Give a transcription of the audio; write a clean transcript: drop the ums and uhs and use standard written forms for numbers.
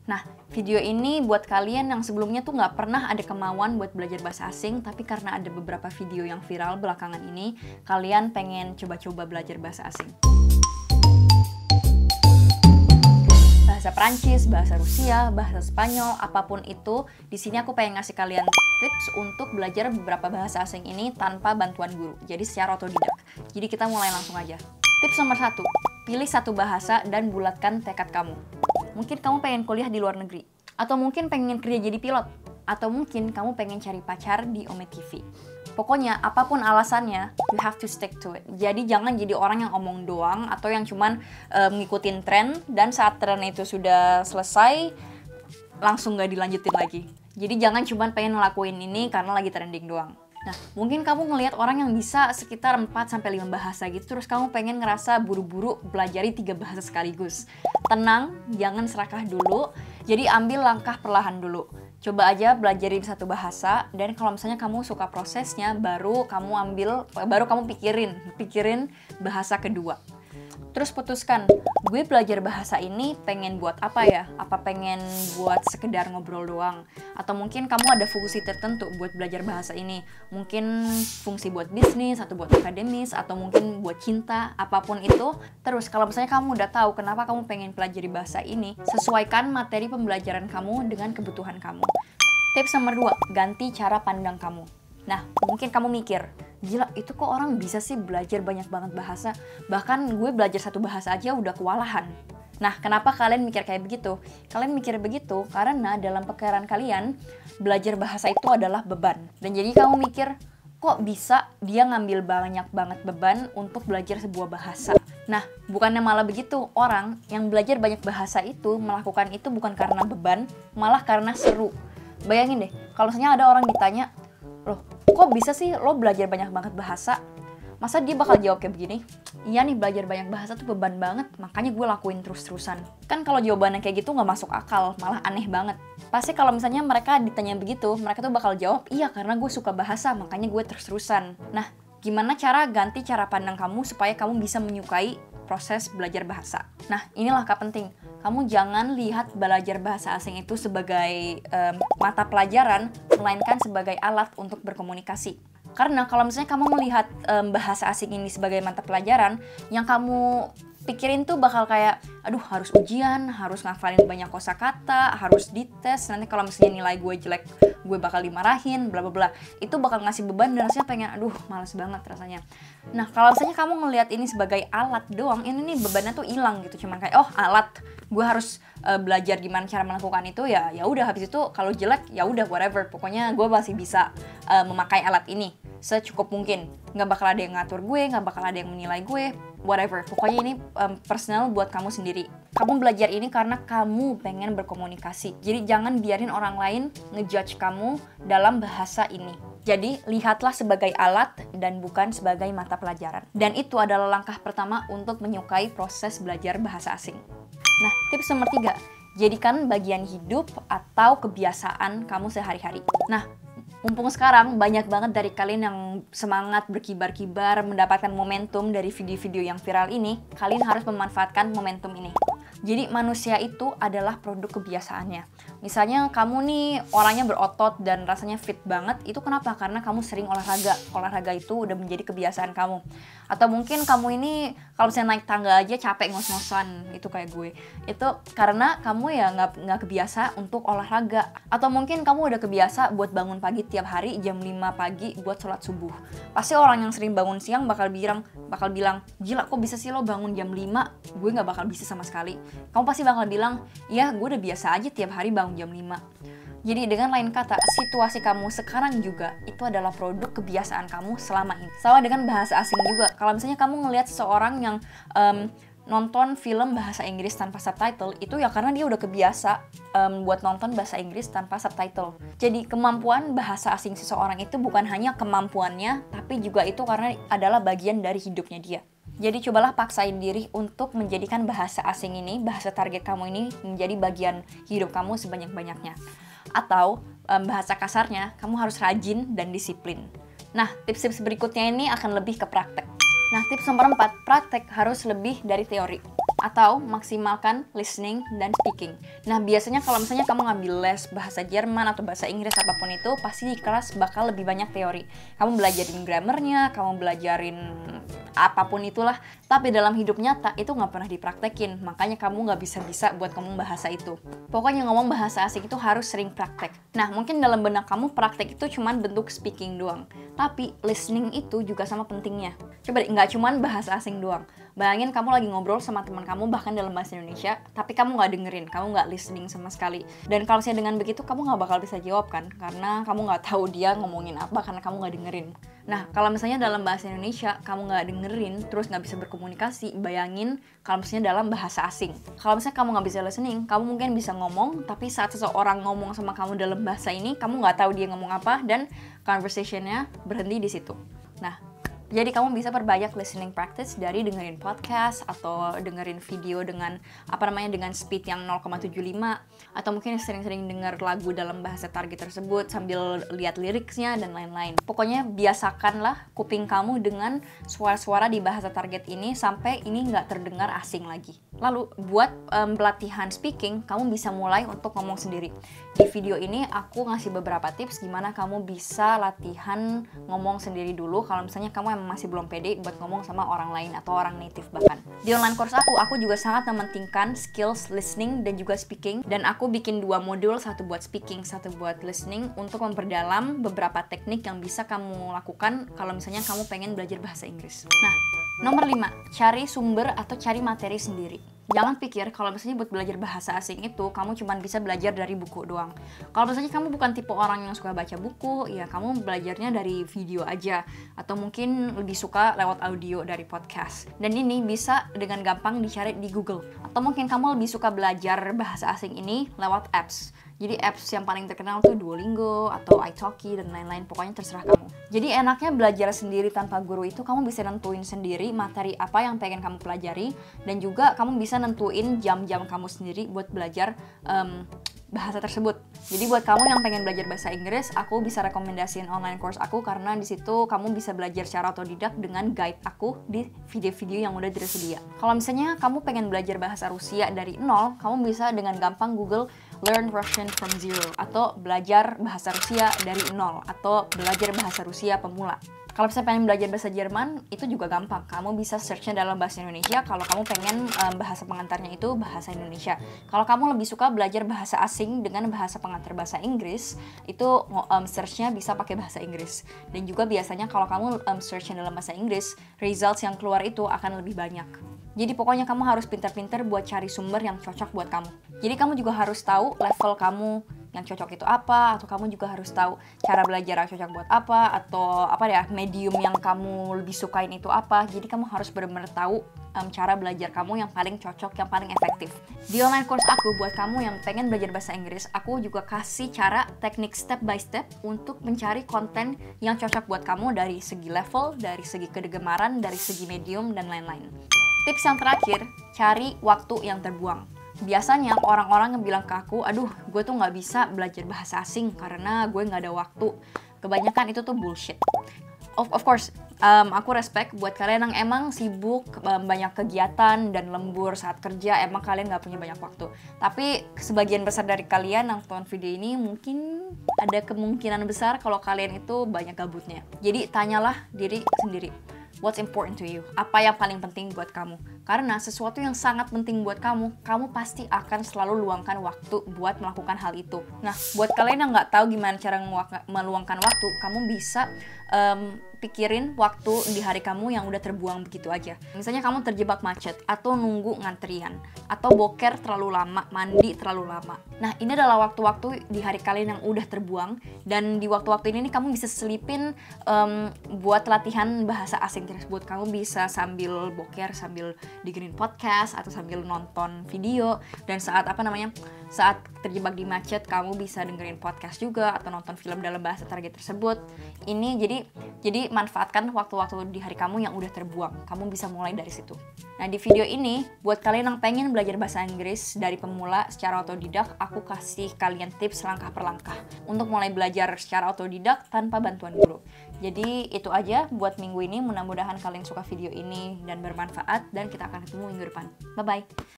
Nah, video ini buat kalian yang sebelumnya tuh nggak pernah ada kemauan buat belajar bahasa asing, tapi karena ada beberapa video yang viral belakangan ini, kalian pengen coba-coba belajar bahasa asing. Bahasa Prancis, bahasa Rusia, bahasa Spanyol, apapun itu, di sini aku pengen ngasih kalian tips untuk belajar beberapa bahasa asing ini tanpa bantuan guru, jadi secara otodidak. Jadi kita mulai langsung aja. Tips nomor 1, pilih satu bahasa dan bulatkan tekad kamu. Mungkin kamu pengen kuliah di luar negeri, atau mungkin pengen kerja jadi pilot, atau mungkin kamu pengen cari pacar di Ome TV. Pokoknya apapun alasannya, you have to stick to it. Jadi jangan jadi orang yang omong doang atau yang cuman ngikutin tren dan saat tren itu sudah selesai langsung nggak dilanjutin lagi. Jadi jangan cuman pengen ngelakuin ini karena lagi trending doang. Nah, mungkin kamu ngelihat orang yang bisa sekitar 4-5 bahasa gitu, terus kamu pengen ngerasa buru-buru belajari 3 bahasa sekaligus. Tenang, jangan serakah dulu, jadi ambil langkah perlahan dulu. Coba aja belajarin satu bahasa, dan kalau misalnya kamu suka prosesnya, baru kamu pikirin bahasa kedua. Terus putuskan, gue belajar bahasa ini pengen buat apa ya? Apa pengen buat sekedar ngobrol doang? Atau mungkin kamu ada fungsi tertentu buat belajar bahasa ini. Mungkin fungsi buat bisnis, atau buat akademis, atau mungkin buat cinta, apapun itu. Terus kalau misalnya kamu udah tahu kenapa kamu pengen pelajari bahasa ini, sesuaikan materi pembelajaran kamu dengan kebutuhan kamu. Tips nomor 2, ganti cara pandang kamu. Nah, mungkin kamu mikir, gila itu kok orang bisa sih belajar banyak banget bahasa, bahkan gue belajar satu bahasa aja udah kewalahan. Nah, kenapa kalian mikir kayak begitu? Kalian mikir begitu karena dalam pikiran kalian, belajar bahasa itu adalah beban. Dan jadi kamu mikir, kok bisa dia ngambil banyak banget beban untuk belajar sebuah bahasa. Nah, bukannya malah begitu, orang yang belajar banyak bahasa itu melakukan itu bukan karena beban, malah karena seru. Bayangin deh, kalau misalnya ada orang ditanya, loh, kok bisa sih lo belajar banyak banget bahasa? Masa dia bakal jawab kayak begini? Iya nih, belajar banyak bahasa tuh beban banget, makanya gue lakuin terus-terusan. Kan kalau jawabannya kayak gitu nggak masuk akal, malah aneh banget. Pasti kalau misalnya mereka ditanya begitu, mereka tuh bakal jawab, iya karena gue suka bahasa, makanya gue terus-terusan. Nah, gimana cara ganti cara pandang kamu supaya kamu bisa menyukai proses belajar bahasa? Nah, ini langkah penting. Kamu jangan lihat belajar bahasa asing itu sebagai mata pelajaran, melainkan sebagai alat untuk berkomunikasi. Karena kalau misalnya kamu melihat bahasa asing ini sebagai mata pelajaran, yang kamu pikirin tuh bakal kayak, aduh harus ujian, harus ngafalin banyak kosakata, harus dites, nanti kalau misalnya nilai gue jelek, gue bakal dimarahin, bla bla bla. Itu bakal ngasih beban dan rasanya pengen, aduh males banget rasanya. Nah, kalau misalnya kamu ngelihat ini sebagai alat doang, ini nih bebannya tuh hilang gitu, cuman kayak, oh alat, gue harus belajar gimana cara melakukan itu, ya udah habis itu kalau jelek ya udah whatever, pokoknya gue masih bisa memakai alat ini secukup mungkin. Nggak bakal ada yang ngatur gue, nggak bakal ada yang menilai gue, whatever. Pokoknya ini personal buat kamu sendiri. Kamu belajar ini karena kamu pengen berkomunikasi. Jadi jangan biarin orang lain ngejudge kamu dalam bahasa ini. Jadi lihatlah sebagai alat dan bukan sebagai mata pelajaran. Dan itu adalah langkah pertama untuk menyukai proses belajar bahasa asing. Nah, tips nomor 3, jadikan bagian hidup atau kebiasaan kamu sehari-hari. Nah, mumpung sekarang banyak banget dari kalian yang semangat berkibar-kibar mendapatkan momentum dari video-video yang viral ini, kalian harus memanfaatkan momentum ini. Jadi manusia itu adalah produk kebiasaannya. Misalnya kamu nih orangnya berotot dan rasanya fit banget, itu kenapa? Karena kamu sering olahraga. Olahraga itu udah menjadi kebiasaan kamu. Atau mungkin kamu ini kalau misalnya naik tangga aja capek ngos-ngosan, itu kayak gue. Itu karena kamu ya nggak kebiasa untuk olahraga. Atau mungkin kamu udah kebiasa buat bangun pagi tiap hari jam 5 pagi buat sholat subuh. Pasti orang yang sering bangun siang bakal bilang, gila kok bisa sih lo bangun jam 5? Gue nggak bakal bisa sama sekali. Kamu pasti bakal bilang, ya gue udah biasa aja tiap hari bangun jam 5. Jadi dengan lain kata, situasi kamu sekarang juga itu adalah produk kebiasaan kamu selama ini. Sama dengan bahasa asing juga. Kalau misalnya kamu ngelihat seseorang yang nonton film bahasa Inggris tanpa subtitle, itu ya karena dia udah kebiasa buat nonton bahasa Inggris tanpa subtitle. Jadi kemampuan bahasa asing seseorang itu bukan hanya kemampuannya, tapi juga itu karena adalah bagian dari hidupnya dia. Jadi cobalah paksain diri untuk menjadikan bahasa asing ini, bahasa target kamu ini menjadi bagian hidup kamu sebanyak-banyaknya. Atau bahasa kasarnya, kamu harus rajin dan disiplin. Nah, tips-tips berikutnya ini akan lebih ke praktek. Nah, tips nomor 4, praktek harus lebih dari teori. Atau maksimalkan listening dan speaking. Nah, biasanya kalau misalnya kamu ngambil les bahasa Jerman atau bahasa Inggris apapun itu, pasti di kelas bakal lebih banyak teori. Kamu belajarin grammarnya, kamu belajarin apapun itulah. Tapi dalam hidup nyata itu nggak pernah dipraktekin. Makanya kamu nggak bisa-bisa buat ngomong bahasa itu. Pokoknya ngomong bahasa asing itu harus sering praktek. Nah, mungkin dalam benak kamu praktek itu cuman bentuk speaking doang. Tapi listening itu juga sama pentingnya. Coba deh, nggak cuman bahasa asing doang. Bayangin kamu lagi ngobrol sama teman kamu bahkan dalam bahasa Indonesia, tapi kamu nggak dengerin, kamu nggak listening sama sekali. Dan kalau misalnya dengan begitu, kamu nggak bakal bisa jawab kan? Karena kamu nggak tahu dia ngomongin apa karena kamu nggak dengerin. Nah, kalau misalnya dalam bahasa Indonesia, kamu nggak dengerin, terus nggak bisa berkomunikasi, bayangin kalau misalnya dalam bahasa asing. Kalau misalnya kamu nggak bisa listening, kamu mungkin bisa ngomong, tapi saat seseorang ngomong sama kamu dalam bahasa ini, kamu nggak tahu dia ngomong apa, dan conversation-nya berhenti di situ. Nah, jadi kamu bisa perbanyak listening practice dari dengerin podcast atau dengerin video dengan dengan speed yang 0,75 atau mungkin sering-sering denger lagu dalam bahasa target tersebut sambil lihat liriknya dan lain-lain. Pokoknya biasakanlah kuping kamu dengan suara-suara di bahasa target ini sampai ini nggak terdengar asing lagi. Lalu buat pelatihan speaking, kamu bisa mulai untuk ngomong sendiri. Di video ini aku ngasih beberapa tips gimana kamu bisa latihan ngomong sendiri dulu kalau misalnya kamu masih belum pede buat ngomong sama orang lain atau orang native bahkan. Di online course aku juga sangat mementingkan skills listening dan juga speaking, dan aku bikin 2 modul, satu buat speaking, satu buat listening untuk memperdalam beberapa teknik yang bisa kamu lakukan kalau misalnya kamu pengen belajar bahasa Inggris. Nah, nomor 5, cari sumber atau cari materi sendiri. Jangan pikir kalau misalnya buat belajar bahasa asing itu kamu cuma bisa belajar dari buku doang. Kalau misalnya kamu bukan tipe orang yang suka baca buku, ya kamu belajarnya dari video aja, atau mungkin lebih suka lewat audio dari podcast. Dan ini bisa dengan gampang dicari di Google. Atau mungkin kamu lebih suka belajar bahasa asing ini lewat apps. Jadi apps yang paling terkenal tuh Duolingo atau italki dan lain-lain, pokoknya terserah kamu. Jadi enaknya belajar sendiri tanpa guru itu kamu bisa nentuin sendiri materi apa yang pengen kamu pelajari, dan juga kamu bisa nentuin jam-jam kamu sendiri buat belajar bahasa tersebut. Jadi buat kamu yang pengen belajar bahasa Inggris, aku bisa rekomendasiin online course aku karena di situ kamu bisa belajar secara otodidak dengan guide aku di video-video yang udah tersedia. Kalau misalnya kamu pengen belajar bahasa Rusia dari nol, kamu bisa dengan gampang Google Learn Russian from Zero atau belajar bahasa Rusia dari nol atau belajar bahasa Rusia pemula. Kalau misalnya pengen belajar bahasa Jerman, itu juga gampang. Kamu bisa search-nya dalam bahasa Indonesia kalau kamu pengen bahasa pengantarnya itu bahasa Indonesia. Kalau kamu lebih suka belajar bahasa asing dengan bahasa pengantar bahasa Inggris, itu search-nya bisa pakai bahasa Inggris. Dan juga biasanya kalau kamu search-nya dalam bahasa Inggris, results yang keluar itu akan lebih banyak. Jadi pokoknya kamu harus pintar-pintar buat cari sumber yang cocok buat kamu. Jadi kamu juga harus tahu level kamu yang cocok itu apa, atau kamu juga harus tahu cara belajar yang cocok buat apa, atau medium yang kamu lebih sukain itu apa. Jadi kamu harus benar-benar tahu cara belajar kamu yang paling cocok, yang paling efektif. Di online course aku buat kamu yang pengen belajar bahasa Inggris, aku juga kasih cara teknik step by step untuk mencari konten yang cocok buat kamu dari segi level, dari segi kedegemaran, dari segi medium, dan lain-lain. Tips yang terakhir, cari waktu yang terbuang. Biasanya orang-orang yang bilang ke aku, aduh gue tuh gak bisa belajar bahasa asing karena gue gak ada waktu. Kebanyakan itu tuh bullshit. Of course, aku respect buat kalian yang emang sibuk, banyak kegiatan dan lembur saat kerja, emang kalian gak punya banyak waktu. Tapi sebagian besar dari kalian yang tonton video ini mungkin ada kemungkinan besar kalau kalian itu banyak gabutnya. Jadi tanyalah diri sendiri. What's important to you? Apa yang paling penting buat kamu? Karena sesuatu yang sangat penting buat kamu, kamu pasti akan selalu luangkan waktu buat melakukan hal itu. Nah, buat kalian yang nggak tahu gimana cara meluangkan waktu, kamu bisa pikirin waktu di hari kamu yang udah terbuang begitu aja. Misalnya kamu terjebak macet, atau nunggu ngantrian, atau boker terlalu lama, mandi terlalu lama. Nah, ini adalah waktu-waktu di hari kalian yang udah terbuang, dan di waktu-waktu ini kamu bisa selipin buat latihan bahasa asing tersebut. Kamu bisa sambil boker, sambil dengerin podcast, atau sambil nonton video, dan saat saat terjebak di macet, kamu bisa dengerin podcast juga, atau nonton film dalam bahasa target tersebut. Ini jadi manfaatkan waktu-waktu di hari kamu yang udah terbuang. Kamu bisa mulai dari situ. Nah, di video ini, buat kalian yang pengen belajar bahasa Inggris dari pemula secara otodidak, aku kasih kalian tips langkah per langkah untuk mulai belajar secara otodidak tanpa bantuan guru. Jadi, itu aja buat minggu ini. Mudah-mudahan kalian suka video ini dan bermanfaat, dan kita akan ketemu minggu depan. Bye-bye!